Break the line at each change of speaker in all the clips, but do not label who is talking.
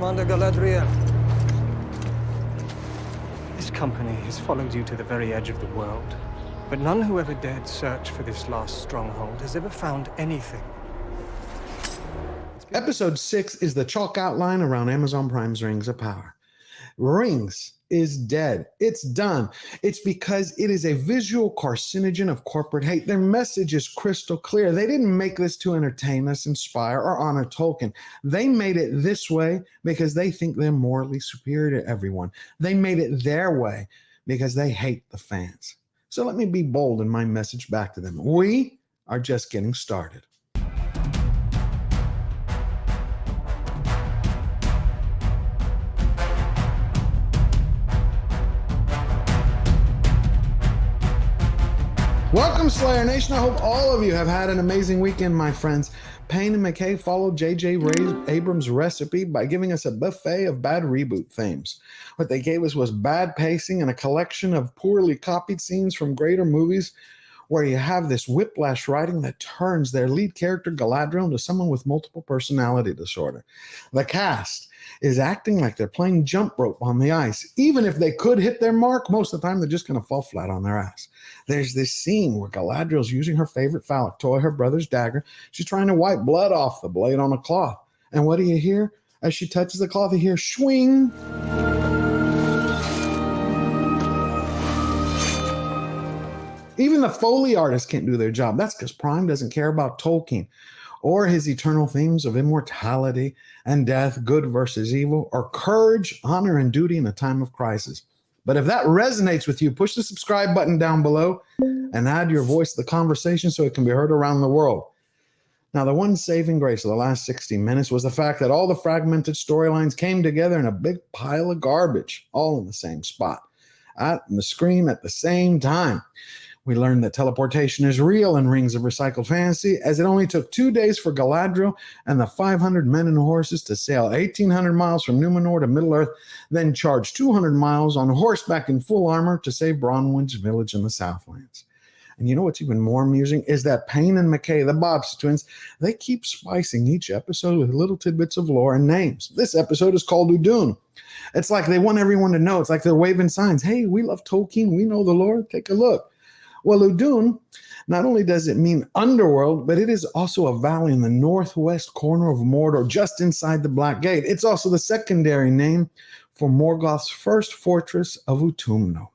Commander Galadriel. This company has followed you to the very edge of the world, but none who ever dared search for this last stronghold has ever found anything.
Episode 6 is the chalk outline around Amazon Prime's Rings of Power. Rings is dead. It's done. It's because it is a visual carcinogen of corporate hate. Their message is crystal clear. They didn't make this to entertain us, inspire, or honor Tolkien. They made it this way because they think they're morally superior to everyone. They made it their way because they hate the fans. So let me be bold in my message back to them. We are just getting started. Welcome, Slayer Nation. I hope all of you have had an amazing weekend, my friends. Payne and McKay followed JJ Abram's recipe by giving us a buffet of bad reboot themes. What they gave us was bad pacing and a collection of poorly copied scenes from greater movies where you have this whiplash writing that turns their lead character Galadriel into someone with multiple personality disorder. The cast is acting like they're playing jump rope on the ice. Even if they could hit their mark, most of the time they're just going to fall flat on their ass. There's this scene where Galadriel's using her favorite phallic toy, her brother's dagger. She's trying to wipe blood off the blade on a cloth. And what do you hear? As she touches the cloth, you hear swing. Even the Foley artists can't do their job. That's because Prime doesn't care about Tolkien or his eternal themes of immortality and death, good versus evil, or courage, honor, and duty in a time of crisis. But if that resonates with you, push the subscribe button down below and add your voice to the conversation so it can be heard around the world. Now, the one saving grace of the last 60 minutes was the fact that all the fragmented storylines came together in a big pile of garbage, all in the same spot, on the screen at the same time. We learned that teleportation is real in Rings of Recycled Fantasy, as it only took 2 days for Galadriel and the 500 men and horses to sail 1,800 miles from Numenor to Middle-earth, then charge 200 miles on horseback in full armor to save Bronwyn's village in the Southlands. And you know what's even more amusing is that Payne and McKay, the Bobbs twins, they keep spicing each episode with little tidbits of lore and names. This episode is called Udun. It's like they want everyone to know. It's like they're waving signs. Hey, we love Tolkien. We know the lore. Take a look. Well, Udun, not only does it mean underworld, but it is also a valley in the northwest corner of Mordor, just inside the Black Gate. It's also the secondary name for Morgoth's first fortress of Utumno.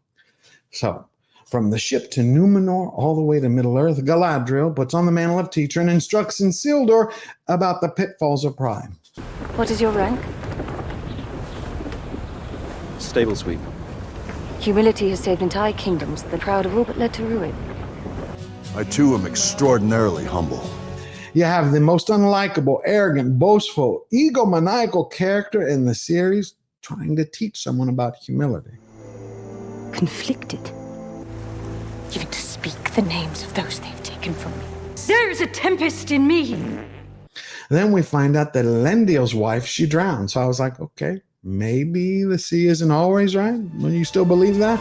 So, from the ship to Numenor, all the way to Middle-earth, Galadriel puts on the mantle of teacher and instructs Isildur about the pitfalls of pride.
What is your rank?
Stable sweep.
Humility has saved entire kingdoms, the proud of all but led to ruin.
I too am extraordinarily humble.
You have the most unlikable, arrogant, boastful, egomaniacal character in the series trying to teach someone about humility.
Conflicted. Even to speak the names of those they've taken from me. There is a tempest in me.
Then we find out that Elendil's wife, she drowned. So I was like, okay, maybe the sea isn't always right. Will you still believe that?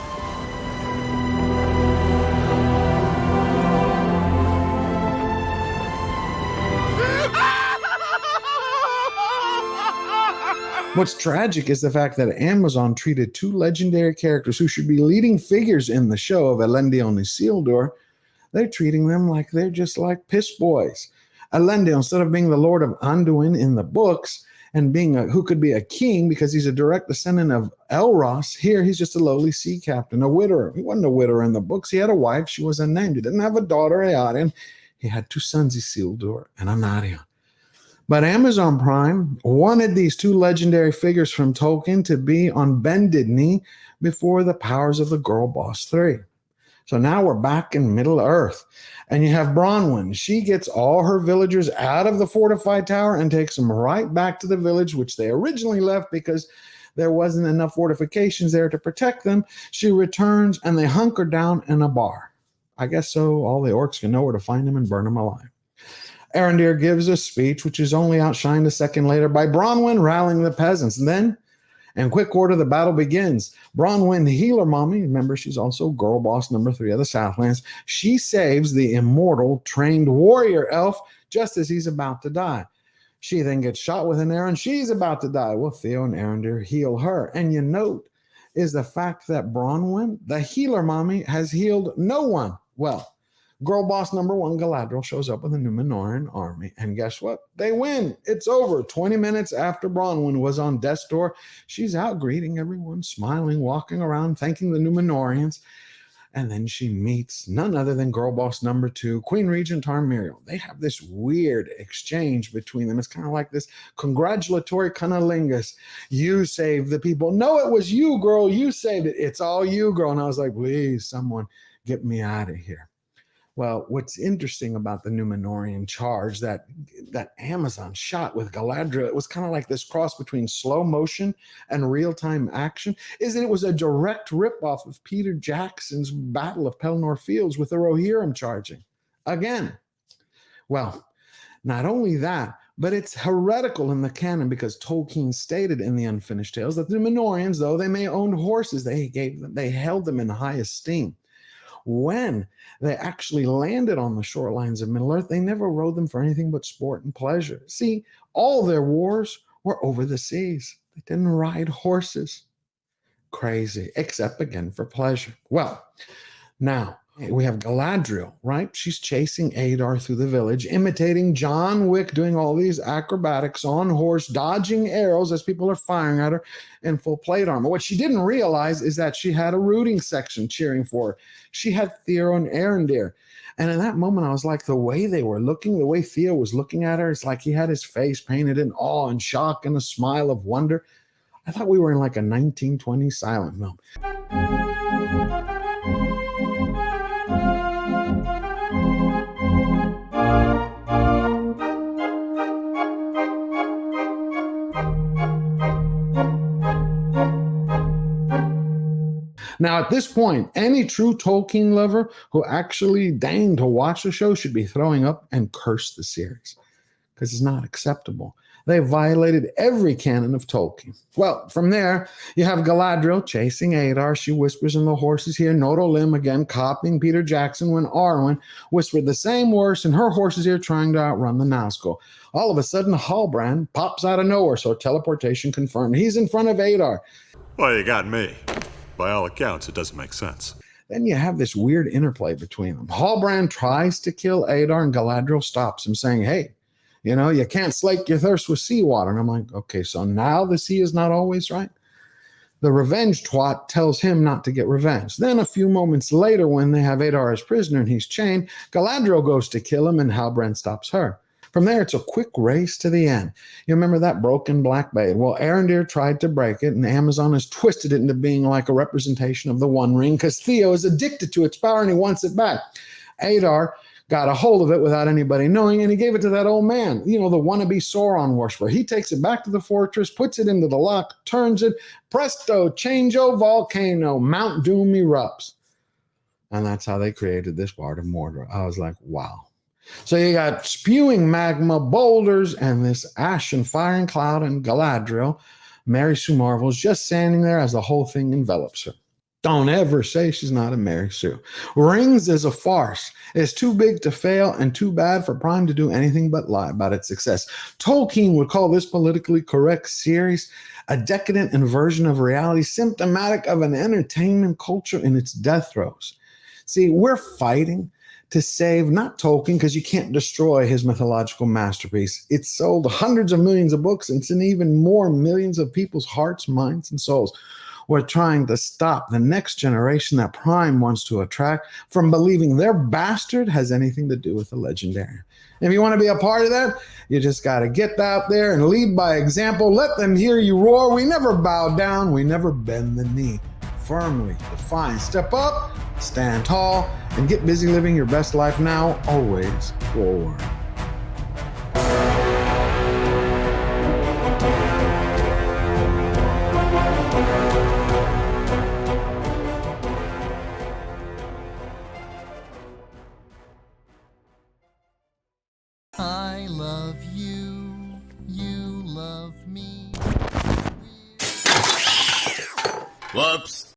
What's tragic is the fact that Amazon treated two legendary characters who should be leading figures in the show of Elendil and Isildur. They're treating them like they're just like piss boys. Elendil, instead of being the Lord of Anduin in the books and being who could be a king because he's a direct descendant of Elros, here he's just a lowly sea captain, a widower. He wasn't a widower in the books. He had a wife. She was unnamed. He didn't have a daughter, Eärien. He had two sons, Isildur and Anarion. But Amazon Prime wanted these two legendary figures from Tolkien to be on bended knee before the powers of the Girl Boss 3. So now we're back in Middle-earth. And you have Bronwyn. She gets all her villagers out of the fortified tower and takes them right back to the village, which they originally left because there wasn't enough fortifications there to protect them. She returns and they hunker down in a bar. I guess so all the orcs can know where to find them and burn them alive. Arondir gives a speech, which is only outshined a second later by Bronwyn rallying the peasants. And then, in quick order, the battle begins. Bronwyn, the healer mommy, remember she's also girl boss number 3 of the Southlands, she saves the immortal, trained warrior elf just as he's about to die. She then gets shot with an arrow and she's about to die. Well, Theo and Arondir heal her. And you note is the fact that Bronwyn, the healer mommy, has healed no one. Well, girl boss number one, Galadriel, shows up with a Númenórean army. And guess what? They win. It's over. 20 minutes after Bronwyn was on death's door, she's out greeting everyone, smiling, walking around, thanking the Númenóreans. And then she meets none other than girl boss number two, Queen Regent Tarmiriel. They have this weird exchange between them. It's kind of like this congratulatory cunnilingus. You saved the people. No, it was you, girl. You saved it. It's all you, girl. And I was like, please, someone get me out of here. Well, what's interesting about the Númenórean charge that Amazon shot with Galadriel, it was kind of like this cross between slow motion and real-time action, is that it was a direct ripoff of Peter Jackson's Battle of Pelennor Fields with the Rohirrim charging. Again. Well, not only that, but it's heretical in the canon because Tolkien stated in the Unfinished Tales that the Númenóreans, though they may own horses, they held them in high esteem. When they actually landed on the shorelines of Middle-earth, they never rode them for anything but sport and pleasure. See, all their wars were over the seas. They didn't ride horses. Crazy, except again for pleasure. Well, now we have Galadriel, right? She's chasing Adar through the village, imitating John Wick, doing all these acrobatics on horse, dodging arrows as people are firing at her in full plate armor. What she didn't realize is that she had a rooting section cheering for her. She had Theo and Arondir. And in that moment, I was like, the way they were looking, the way Theo was looking at her, it's like he had his face painted in awe and shock and a smile of wonder. I thought we were in like a 1920s silent film. Now, at this point, any true Tolkien lover who actually deigned to watch the show should be throwing up and curse the series because it's not acceptable. They violated every canon of Tolkien. Well, from there, you have Galadriel chasing Adar. She whispers in the horse's ear, Nodolim again copying Peter Jackson when Arwen whispered the same words in her horse's ear trying to outrun the Nazgul. All of a sudden, Halbrand pops out of nowhere, so teleportation confirmed. He's in front of Adar.
Well, you got me. By all accounts, it doesn't make sense.
Then you have this weird interplay between them. Halbrand tries to kill Adar, and Galadriel stops him, saying, hey, you know, you can't slake your thirst with seawater. And I'm like, okay, so now the sea is not always right? The revenge twat tells him not to get revenge. Then a few moments later, when they have Adar as prisoner and he's chained, Galadriel goes to kill him, and Halbrand stops her. From there, it's a quick race to the end. You remember that broken black blade? Well, Arondir tried to break it, and Amazon has twisted it into being like a representation of the One Ring because Theo is addicted to its power and he wants it back. Adar got a hold of it without anybody knowing, and he gave it to that old man, you know, the wannabe Sauron worshiper. He takes it back to the fortress, puts it into the lock, turns it, presto, changeo, volcano, Mount Doom erupts. And that's how they created this part of Mordor. I was like, wow. So you got spewing magma, boulders, and this ash and fire and cloud, and Galadriel, Mary Sue Marvel's just standing there as the whole thing envelops her. Don't ever say she's not a Mary Sue. Rings is a farce. It's too big to fail and too bad for Prime to do anything but lie about its success. Tolkien would call this politically correct series a decadent inversion of reality, symptomatic of an entertainment culture in its death throes. See, we're fighting to save not Tolkien because you can't destroy his mythological masterpiece. It's sold hundreds of millions of books and it's in even more millions of people's hearts, minds, and souls. We're trying to stop the next generation that Prime wants to attract from believing their bastard has anything to do with the legendary. If you want to be a part of that, you just got to get out there and lead by example. Let them hear you roar. We never bow down. We never bend the knee. Firmly define. Step up, stand tall, and get busy living your best life now, always forward.
I love you, you love me.
Whoops.